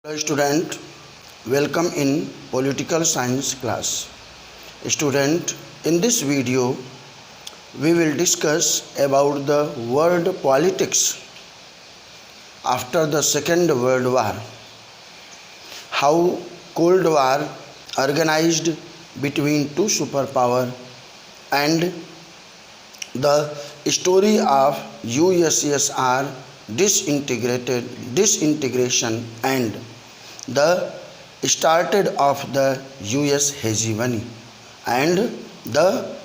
Hello student, welcome in political science class. Student, in this video we will discuss about the world politics after the Second World War. How Cold War organized between two superpowers and the story of USSR disintegration and the started of the US hegemony and the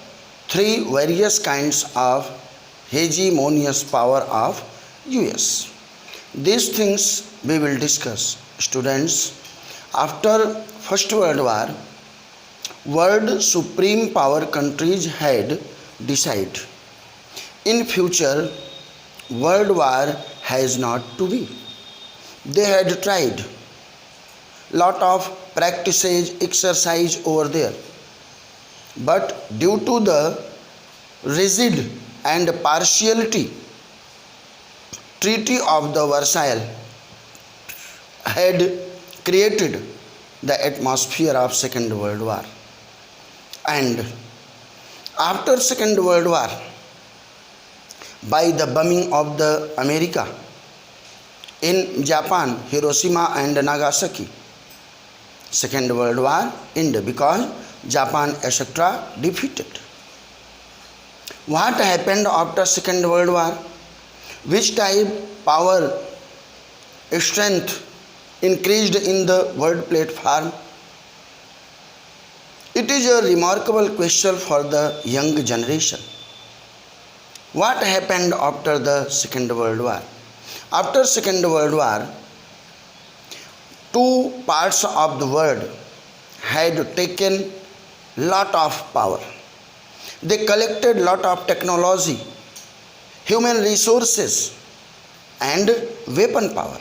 three various kinds of hegemonious power of US. These things we will discuss. Students, after First World War, world supreme power countries had decided in future world war has not to be. They had tried lot of practices exercise over there, but due to the rigid and partiality treaty of the Versailles had created the atmosphere of Second World War. And after Second World War, by the bombing of the America in Japan, Hiroshima and Nagasaki, Second World War ended because Japan etc. defeated. What happened after Second World War? Which type power strength increased in the world platform? It is a remarkable question for the young generation. What happened after the Second World War? After Second World War, two parts of the world had taken lot of power. They collected lot of technology, human resources and weapon power.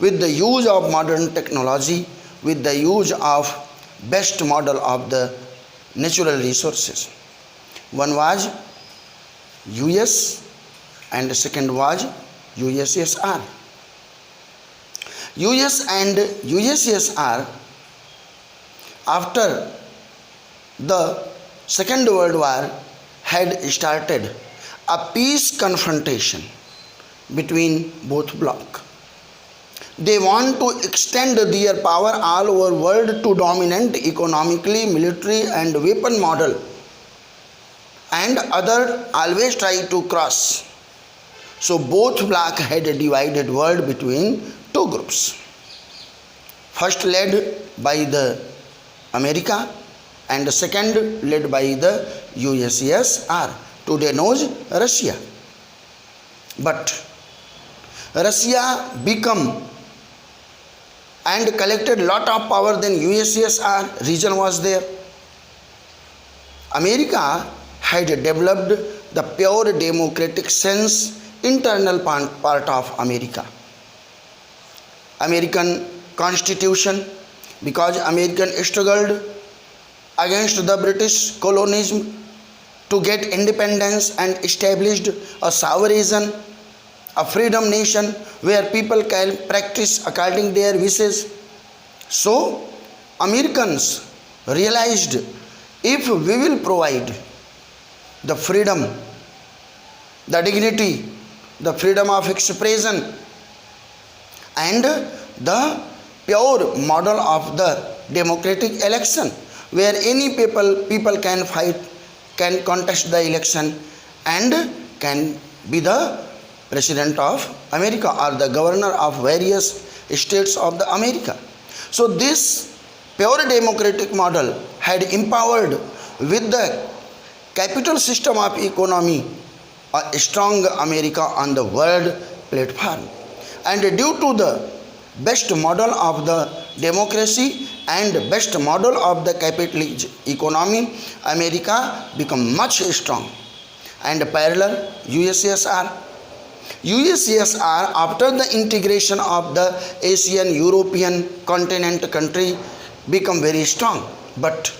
With the use of modern technology, with the use of best model of the natural resources. One was US and second was USSR. US and USSR, after the Second World War, had started a peace confrontation between both blocs. They want to extend their power all over world to dominant economically, military and weapon model, and other always try to cross. So both blocs had divided world between two groups. First led by the America and the second led by the USSR, today knows Russia. But Russia become and collected lot of power than USSR. Reason was there. America had developed the pure democratic sense internal part of America. American Constitution, because American struggled against the British colonialism to get independence and established a sovereign, a freedom nation where people can practice according their wishes. So Americans realized, if we will provide the freedom, the dignity, the freedom of expression and the pure model of the democratic election where any people can fight, can contest the election and can be the president of America or the governor of various states of the America. So this pure democratic model had empowered with the capital system of economy a strong America on the world platform. And due to the best model of the democracy and best model of the capitalist economy, America become much strong. And parallel USSR. USSR, after the integration of the Asian European continent country, become very strong. But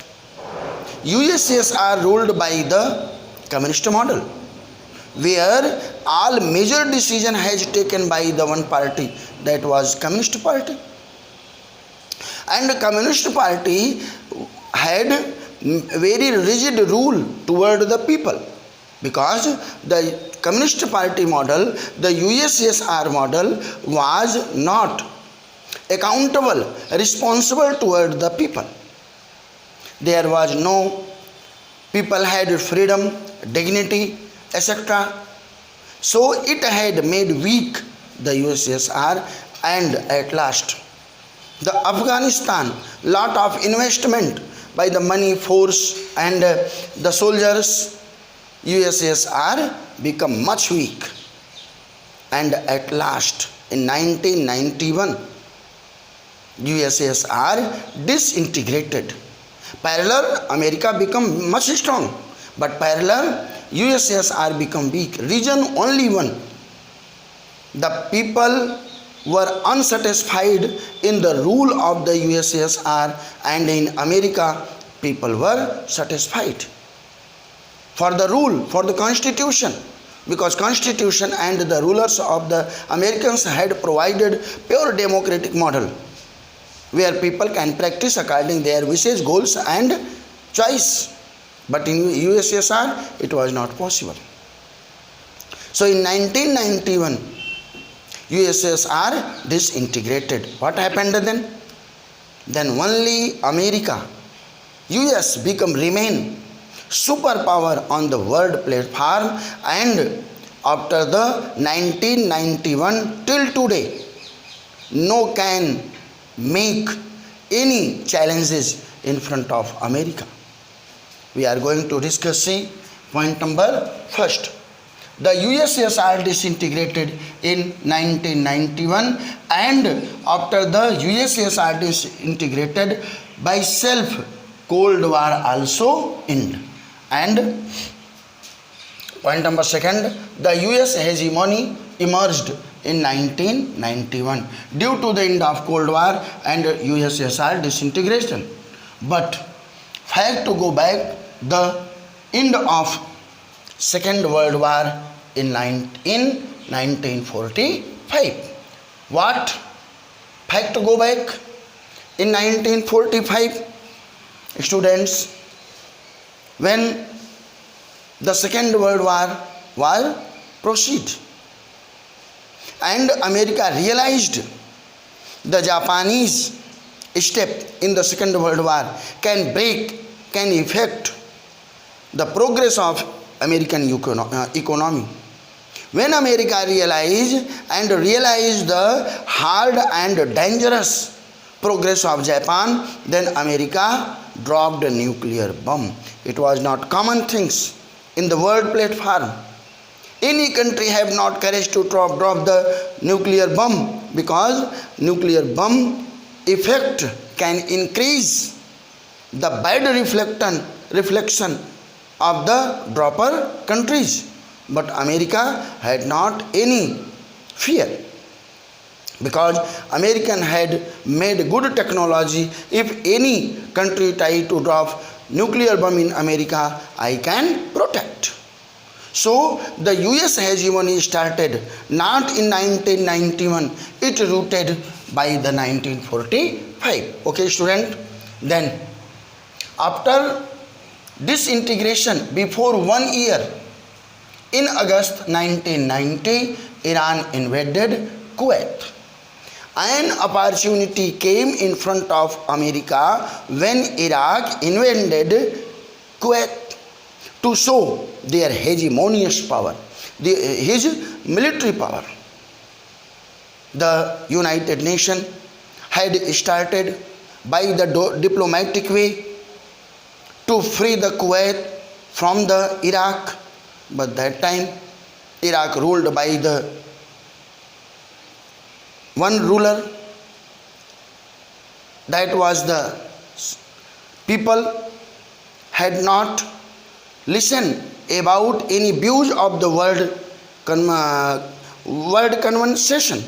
USSR ruled by the communist model, where all major decision has taken by the one party, that was Communist Party. And the Communist Party had very rigid rule toward the people, because the Communist Party model, the USSR model, was not accountable, responsible toward the people. There was no, people had freedom, dignity, etc. So it had made weak the USSR, and at last the Afghanistan, lot of investment by the money, force and the soldiers, USSR become much weak, and at last in 1991 USSR disintegrated. Parallel America become much strong, but parallel USSR become weak. Reason only one: the people were unsatisfied in the rule of the USSR, and in America people were satisfied for the rule, for the constitution, because constitution and the rulers of the Americans had provided pure democratic model where people can practice according their wishes, goals and choice. But in USSR it was not possible. So in 1991 USSR disintegrated. What happened then? Then only America, US remain superpower on the world platform, and after the 1991 till today no can make any challenges in front of America. We are going to discuss point number first. The USSR disintegrated in 1991, and after the USSR disintegrated by self, Cold War also end. And point number second, the US hegemony emerged in 1991 due to the end of Cold War and USSR disintegration. But fact to go back, the end of Second World War in 1945. What? Fact to go back in 1945, students, when the Second World War proceed, and America realized the Japanese step in the Second World War can affect the progress of American economy. When America realized the hard and dangerous progress of Japan, then America dropped a nuclear bomb. It was not common things in the world platform. Any country have not courage to drop the nuclear bomb, because nuclear bomb effect can increase the bad reflection of the dropper countries. But America had not any fear, because American had made good technology. If any country try to drop nuclear bomb in America, I can protect. So the US hegemony started not in 1991, it rooted by the 1945. Okay student, then after disintegration, before 1 year, in August 1990, Iran invaded Kuwait. An opportunity came in front of America when Iraq invaded Kuwait to show their hegemonious power, his military power. The United Nations had started by the diplomatic way to free the Kuwait from the Iraq, but that time Iraq ruled by the one ruler, that was the people had not listened about any views of the world conversation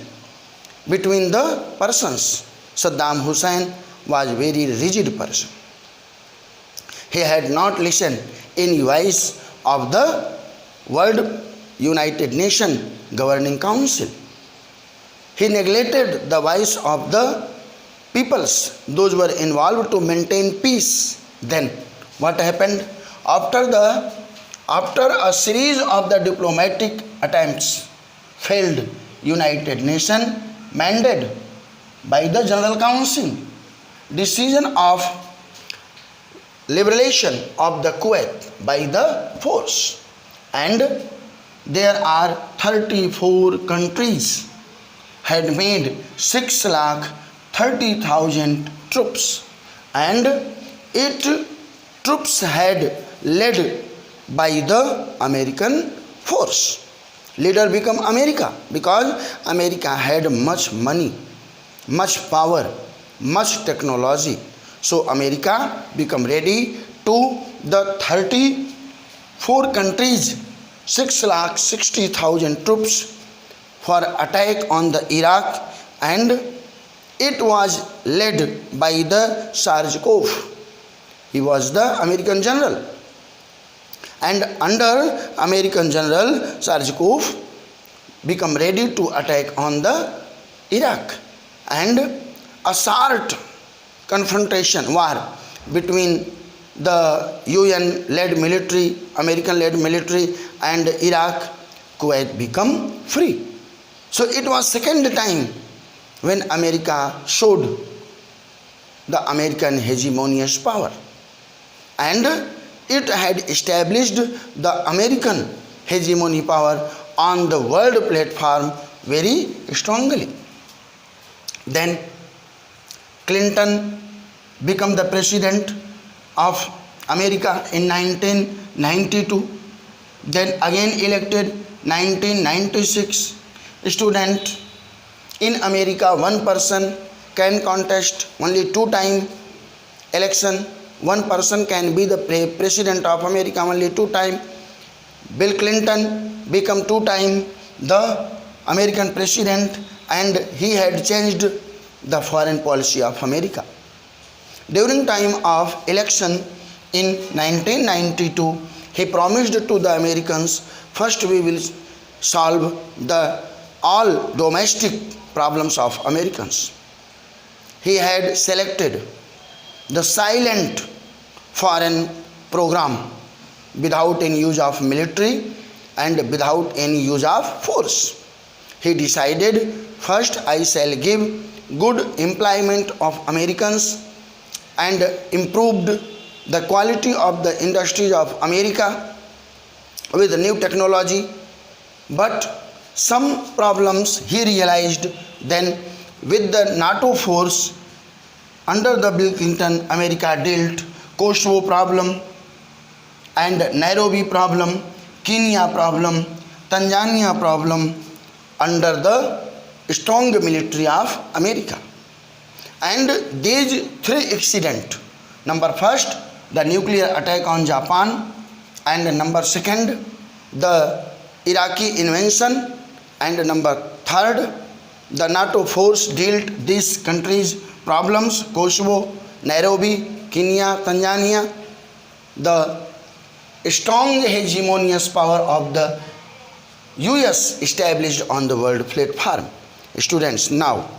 between the persons. Saddam Hussein was very rigid person. He had not listened any voice of the World United Nations Governing Council. He neglected the voice of the peoples, those were involved to maintain peace. Then what happened? After a series of the diplomatic attempts failed, United Nations mandated by the General Council decision of liberation of the Kuwait by the force, and there are 34 countries had made 6,30,000 troops, and 8 troops had led by the American force. Leader become America because America had much money, much power, much technology. So America become ready to the 34 countries, 6,60,000 troops for attack on the Iraq, and it was led by the Sarjikov. He was the American general, and under American general Sarjikov become ready to attack on the Iraq, and a short confrontation war between the UN led military, American led military, and Iraq, Kuwait become free. So it was second time when America showed the American hegemonious power, and it had established the American hegemony power on the world platform very strongly. Then Clinton became the president of America in 1992, then again elected 1996. Student, in America one person can contest only 2 time election. One person can be the president of America only 2 time. Bill Clinton became 2 time the American president, and he had changed the foreign policy of America. During time of election in 1992, he promised to the Americans, first we will solve the all domestic problems of Americans. He had selected the silent foreign program without any use of military and without any use of force. He decided, first I shall give good employment of Americans and improved the quality of the industries of America with new technology. But some problems he realized. Then with the NATO force under the Bill Clinton, America dealt Kosovo problem and Nairobi problem, Kenya problem, Tanzania problem under the strong military of America. And these 3 incidents, number first, the nuclear attack on Japan, and number second, the Iraqi invasion, and number third, the NATO force dealt these countries' problems, Kosovo, Nairobi, Kenya, Tanzania, the strong hegemonious power of the US established on the world platform. Students, now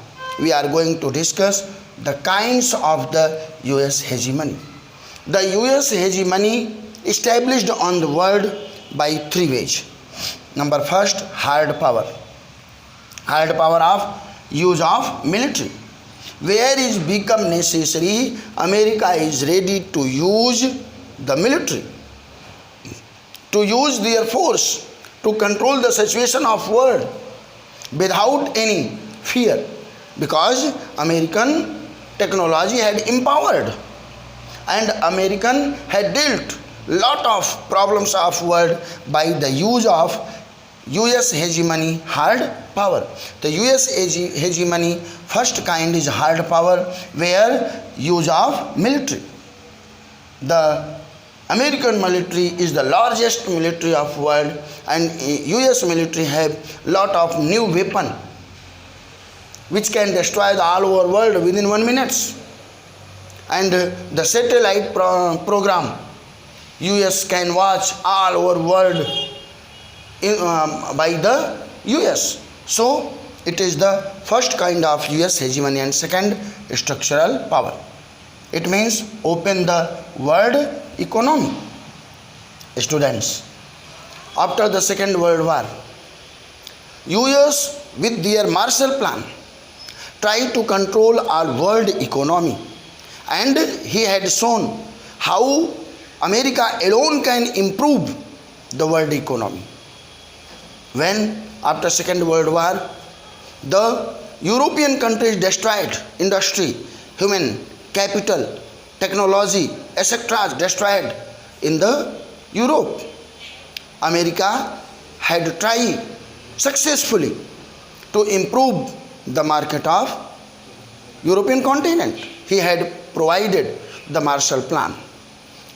we are going to discuss the kinds of the US hegemony. The US hegemony established on the world by 3 ways. Number first, hard power. Hard power of use of military. Where is become necessary, America is ready to use the military, to use their force to control the situation of world without any fear, because American technology had empowered and American had dealt lot of problems of world by the use of US hegemony, hard power. The US hegemony first kind is hard power, where use of military. The American military is the largest military of world, and US military have lot of new weapon which can destroy the all over world within 1 minute. And the satellite program, US can watch all over world by the US. So It is the first kind of US hegemony and second structural power. It means open the world economy. Students, after the Second World War, US with their Marshall Plan tried to control our world economy, and he had shown how America alone can improve the world economy. When after Second World War, the European countries destroyed industry, human capital, technology, etc. destroyed in the Europe. America had tried successfully to improve the market of European continent. He had provided the Marshall Plan.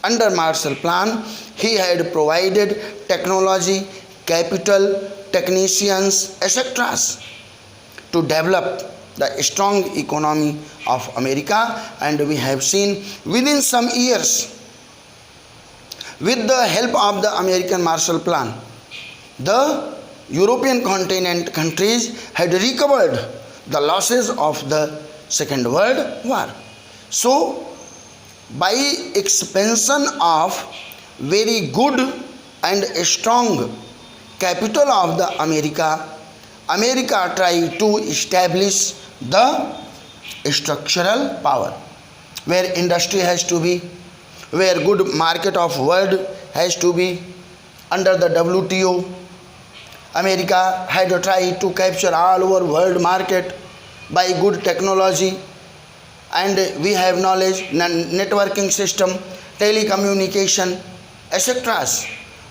Under Marshall Plan, he had provided technology, capital, technicians, etc. to develop the strong economy of America, and we have seen within some years, with the help of the American Marshall Plan, the European continent countries had recovered the losses of the Second World War. So, by expansion of very good and strong capital of the America tried to establish the structural power, where industry has to be, where good market of world has to be. Under the WTO, America had tried to capture all over world market by good technology, and we have knowledge, networking system, telecommunication, etc.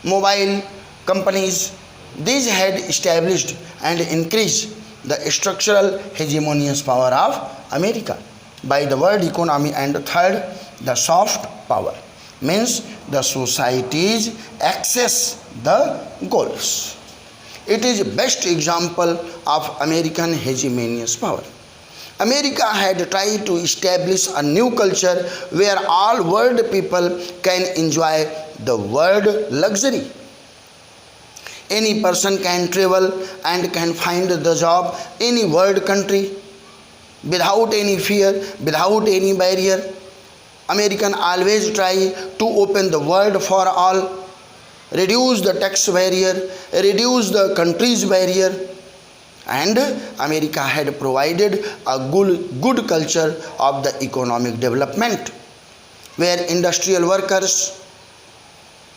Mobile companies, these had established and increased the structural hegemonious power of America by the world economy. And third, the soft power, means the societies access the goals. It is best example of American hegemonious power. America had tried to establish a new culture where all world people can enjoy the world luxury. Any person can travel and can find the job any world country without any fear, without any barrier. American always try to open the world for all, reduce the tax barrier, reduce the country's barrier, and America had provided a good culture of the economic development, where industrial workers,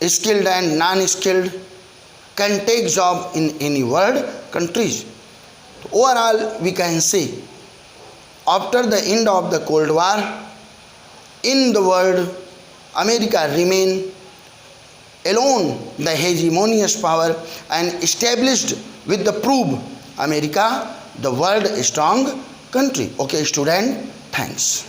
skilled and non-skilled, can take job in any world countries. Overall, we can say, after the end of the Cold War, in the world, America remained alone the hegemonious power and established with the proof America the world strong country. Okay, student, thanks.